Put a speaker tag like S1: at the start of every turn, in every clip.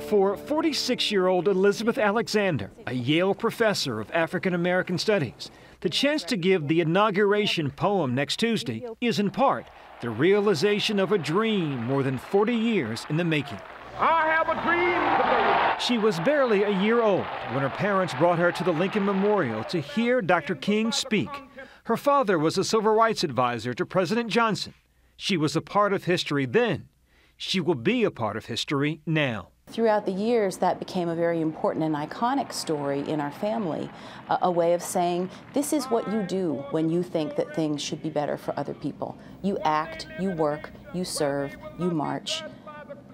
S1: For 46-year-old Elizabeth Alexander, a Yale professor of African American Studies, the chance to give the inauguration poem next Tuesday is in part the realization of a dream more than 40 years in the making.
S2: I have a dream today.
S1: She was barely a year old when her parents brought her to the Lincoln Memorial to hear Dr. King speak. Her father was a civil rights advisor to President Johnson. She was a part of history then. She will be a part of history now.
S3: Throughout the years, that became a very important and iconic story in our family, a way of saying, this is what you do when you think that things should be better for other people. You act, you work, you serve, you march,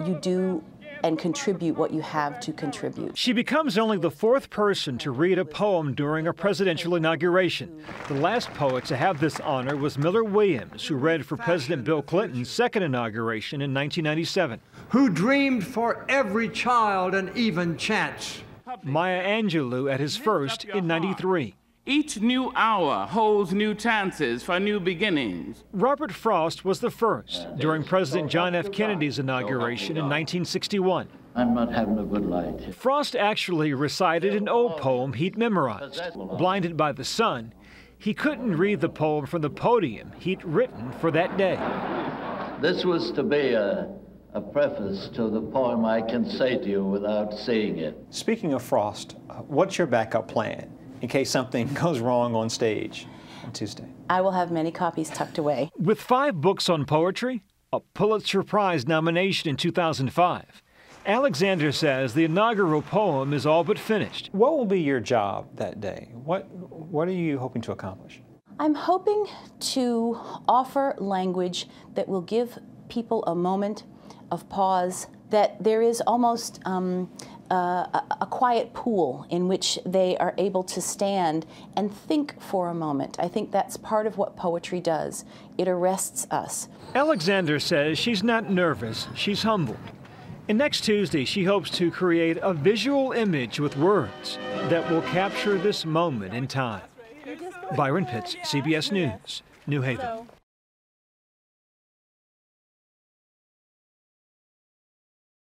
S3: you do and contribute what you have to contribute.
S1: She becomes only the fourth person to read a poem during a presidential inauguration. The last poet to have this honor was Miller Williams, who read for President Bill Clinton's second inauguration in 1997.
S4: Who dreamed for every child an even chance.
S1: Maya Angelou at his first in 93.
S5: Each new hour holds new chances for new beginnings.
S1: Robert Frost was the first during President John F. Kennedy's inauguration in 1961.
S6: I'm not having a good light.
S1: Frost actually recited an old poem he'd memorized. Blinded by the sun, he couldn't read the poem from the podium he'd written for that day.
S6: This was to be a preface to the poem I can say to you without seeing it.
S7: Speaking of Frost, what's your backup plan in case something goes wrong on stage on Tuesday?
S3: I will have many copies tucked away.
S1: With 5 books on poetry, a Pulitzer Prize nomination in 2005, Alexander says the inaugural poem is all but finished.
S7: What will be your job that day? What are you hoping to accomplish?
S3: I'm hoping to offer language that will give people a moment of pause, that there is almost a quiet pool in which they are able to stand and think for a moment. I think that's part of what poetry does. It arrests us.
S1: Alexander says she's not nervous, she's humbled. And next Tuesday, she hopes to create a visual image with words that will capture this moment in time. Byron Pitts, CBS News, New Haven.